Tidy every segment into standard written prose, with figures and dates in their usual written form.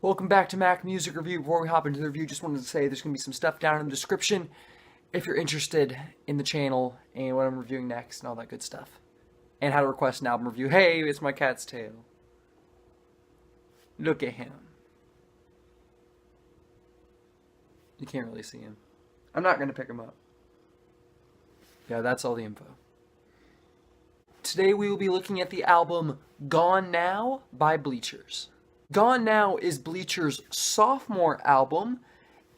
Welcome back to Mac Music Review. Before we hop into the review, just wanted to say there's going to be some stuff down in the description if you're interested in the channel and what I'm reviewing next and all that good stuff. And how to request an album review. Hey, it's my cat's tail. Look at him. You can't really see him. I'm not going to pick him up. Yeah, that's all the info. Today we will be looking at the album Gone Now by Bleachers. Gone Now is Bleachers' sophomore album,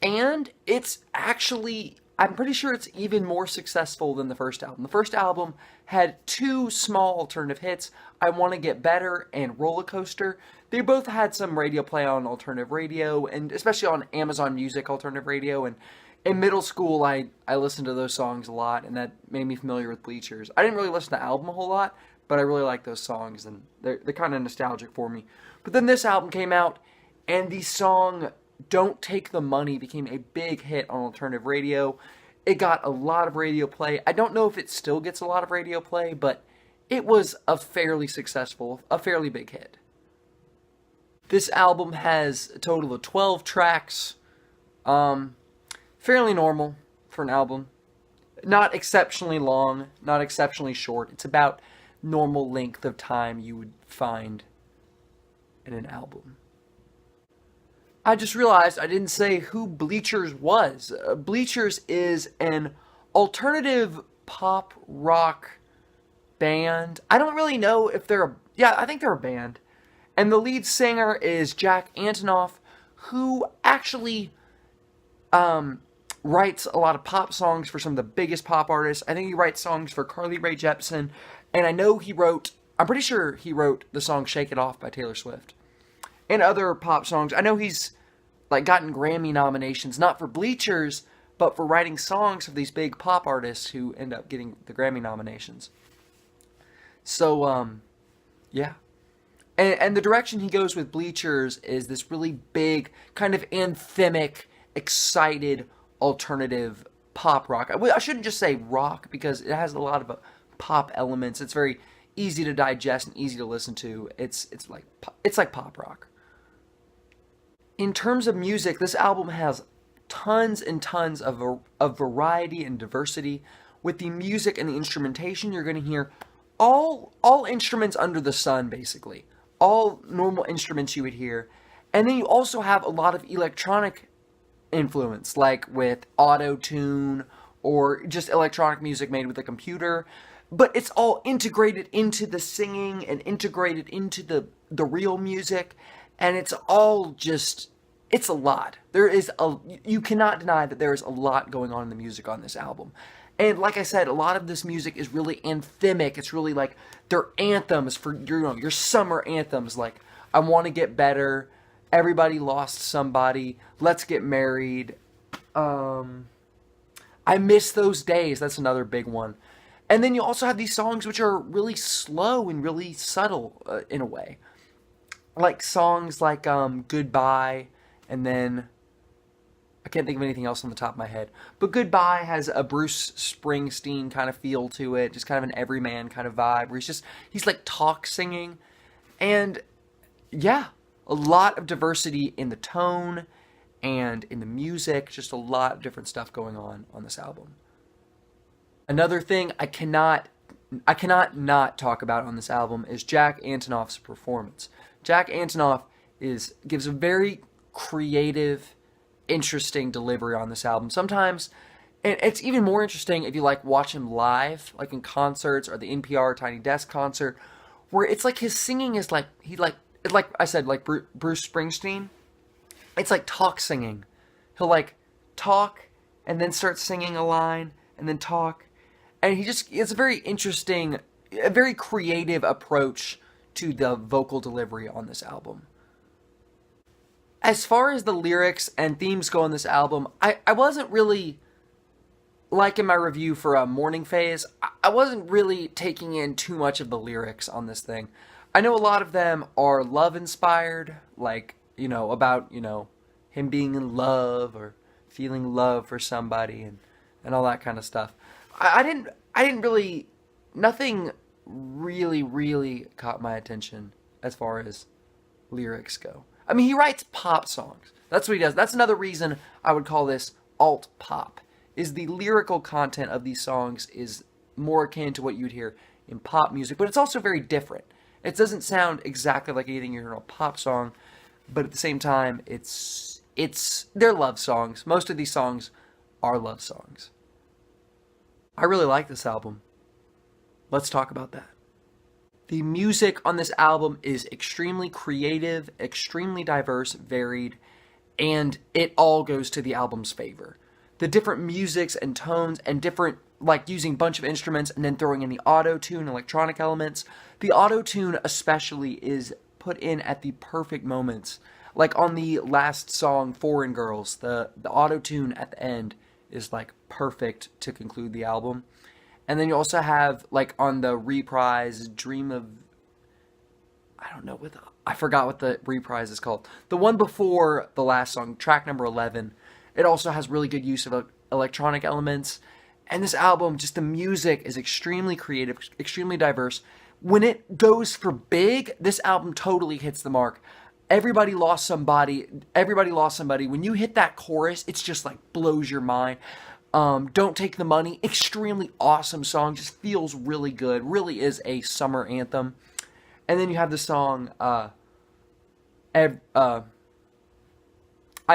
and it's actually, I'm pretty sure it's even more successful than the first album. The first album had two small alternative hits, I Want to Get Better and Roller Coaster. They both had some radio play on alternative radio, and especially on Amazon Music alternative radio, and in middle school I listened to those songs a lot, and that made me familiar with Bleachers. I didn't really listen to the album a whole lot, but I really like those songs, and they're kind of nostalgic for me. But then this album came out, and the song Don't Take the Money became a big hit on alternative radio. It got a lot of radio play. I don't know if it still gets a lot of radio play, but it was a fairly big hit. This album has a total of 12 tracks. Fairly normal for an album. Not exceptionally long, not exceptionally short. It's about normal length of time you would find in an album. I just realized I didn't say who Bleachers was. Bleachers is an alternative pop rock band. I don't really know if I think they're a band. And the lead singer is Jack Antonoff, who actually writes a lot of pop songs for some of the biggest pop artists. I think he writes songs for Carly Rae Jepsen, and I'm pretty sure he wrote the song Shake It Off by Taylor Swift. And other pop songs. I know he's gotten Grammy nominations, not for Bleachers, but for writing songs for these big pop artists who end up getting the Grammy nominations. So, yeah. And the direction he goes with Bleachers is this really big, kind of anthemic, excited, alternative pop rock. I shouldn't just say rock, because it has a lot of pop elements. It's very easy to digest and easy to listen to. It's like pop rock. In terms of music, this album has tons and tons of variety and diversity. With the music and the instrumentation, you're going to hear all instruments under the sun, basically. All normal instruments you would hear. And then you also have a lot of electronic influence, like with auto-tune or just electronic music made with a computer. But it's all integrated into the singing and integrated into the real music. And it's all just, it's a lot. You cannot deny that there is a lot going on in the music on this album. And like I said, a lot of this music is really anthemic. It's really like, they're anthems for your summer anthems, like I Want to Get Better, Everybody Lost Somebody, Let's Get Married, I Miss Those Days, that's another big one. And then you also have these songs which are really slow and really subtle in a way. Like songs like Goodbye, and then I can't think of anything else on the top of my head. But Goodbye has a Bruce Springsteen kind of feel to it, just kind of an everyman kind of vibe, where he's like talk singing. And yeah, a lot of diversity in the tone and in the music, just a lot of different stuff going on this album. Another thing I cannot not talk about on this album is Jack Antonoff's performance. Jack Antonoff gives a very creative, interesting delivery on this album. Sometimes, and it's even more interesting if you watch him live, like in concerts or the NPR Tiny Desk concert, where it's like his singing is like I said, like Bruce Springsteen. It's like talk singing. He'll talk and then start singing a line and then talk. And it's a very interesting, a very creative approach to the vocal delivery on this album. As far as the lyrics and themes go on this album, I wasn't really, like in my review for Morning Phase, I wasn't really taking in too much of the lyrics on this thing. I know a lot of them are love-inspired, about, him being in love or feeling love for somebody and all that kind of stuff. I didn't really, nothing really caught my attention as far as lyrics go. I mean, he writes pop songs. That's what he does. That's another reason I would call this alt pop, is the lyrical content of these songs is more akin to what you'd hear in pop music, but it's also very different. It doesn't sound exactly like anything you hear in a pop song, but at the same time, they're love songs. Most of these songs are love songs. I really like this album. Let's talk about that. The music on this album is extremely creative, extremely diverse, varied, and it all goes to the album's favor. The different musics and tones and different, like using a bunch of instruments and then throwing in the auto-tune, electronic elements. The auto-tune especially is put in at the perfect moments. Like on the last song, Foreign Girls, the auto-tune at the end is like perfect to conclude the album. And then you also have, like, on the reprise, Dream of... I forgot what the reprise is called. The one before the last song, track number 11, it also has really good use of electronic elements. And this album, just the music is extremely creative, extremely diverse. When it goes for big, this album totally hits the mark. Everybody lost somebody. When you hit that chorus, it's just like blows your mind. Don't Take the Money, extremely awesome song, just feels really good, really is a summer anthem. And then you have the song, I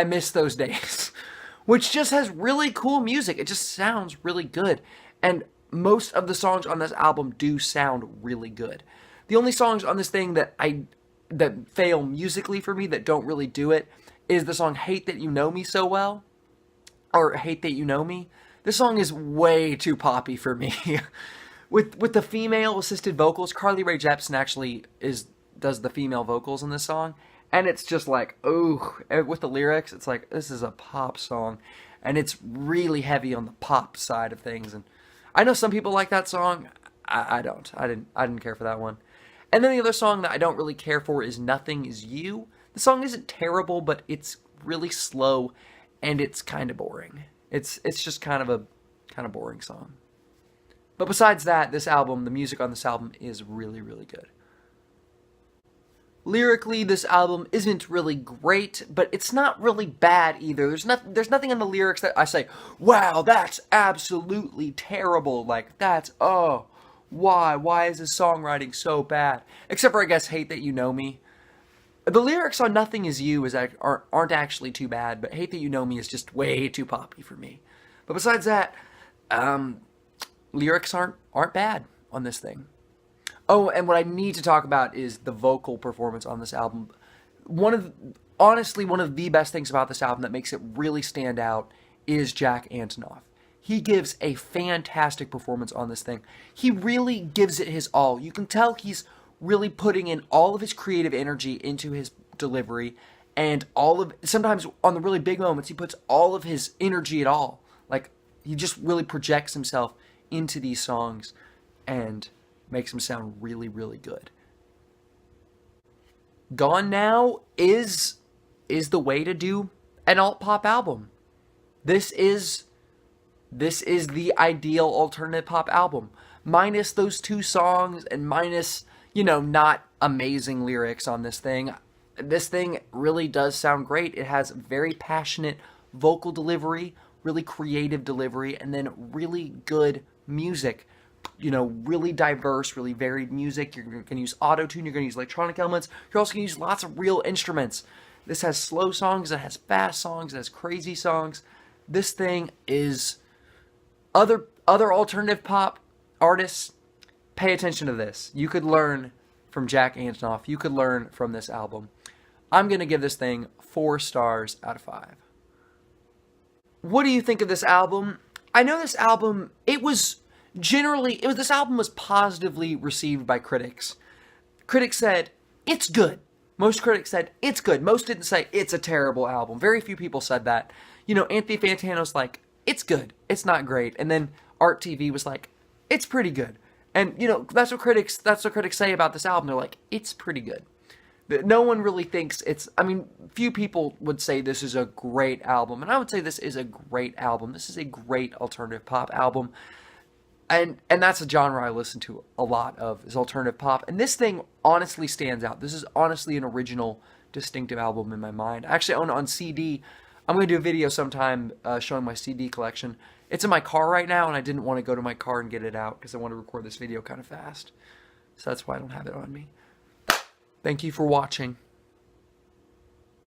Miss Those Days, which just has really cool music. It just sounds really good. And most of the songs on this album do sound really good. The only songs on this thing that fail musically for me, that don't really do it, is the song Hate That You Know Me So Well. Or Hate That You Know Me. This song is way too poppy for me. with the female assisted vocals, Carly Rae Jepsen actually does the female vocals in this song, and it's just like, oh, with the lyrics, it's like, this is a pop song, and it's really heavy on the pop side of things. And I know some people like that song. I don't. I didn't care for that one. And then the other song that I don't really care for is Nothing Is You. The song isn't terrible, but it's really slow. And it's kind of boring. It's just kind of boring song. But besides that, this album, the music on this album is really, really good. Lyrically, this album isn't really great, but it's not really bad either. There's nothing in the lyrics that I say, wow, that's absolutely terrible. Like, why is this songwriting so bad? Except for, I guess, Hate That You Know Me. The lyrics on Nothing Is You aren't actually too bad, but Hate That You Know Me is just way too poppy for me. But besides that, lyrics aren't bad on this thing. Oh, and what I need to talk about is the vocal performance on this album. Honestly, one of the best things about this album that makes it really stand out is Jack Antonoff. He gives a fantastic performance on this thing. He really gives it his all. You can tell he's really putting in all of his creative energy into his delivery, and sometimes on the really big moments, he puts all of his energy at all. Like, he just really projects himself into these songs and makes them sound really, really good. Gone Now is the way to do an alt pop album. This is the ideal alternative pop album. Minus those two songs and minus, not amazing lyrics on this thing. This thing really does sound great. It has very passionate vocal delivery, really creative delivery, and then really good music. Really diverse, really varied music. You're going to use auto-tune, you're going to use electronic elements. You're also going to use lots of real instruments. This has slow songs, it has fast songs, it has crazy songs. This thing is... Other alternative pop artists, pay attention to this. You could learn from Jack Antonoff. You could learn from this album. I'm going to give this thing 4 stars out of 5. What do you think of this album? I know this album, this album was positively received by critics. Critics said, it's good. Most critics said, it's good. Most didn't say, it's a terrible album. Very few people said that. Anthony Fantano's like, it's good. It's not great. And then Art TV was like, it's pretty good. And, that's what critics say about this album. They're like, it's pretty good. But no one really thinks few people would say this is a great album. And I would say this is a great album. This is a great alternative pop album. And that's a genre I listen to a lot of, is alternative pop. And this thing honestly stands out. This is honestly an original distinctive album in my mind. I actually own it on CD. I'm going to do a video sometime showing my CD collection. It's in my car right now, and I didn't want to go to my car and get it out because I want to record this video kind of fast. So that's why I don't have it on me. Thank you for watching.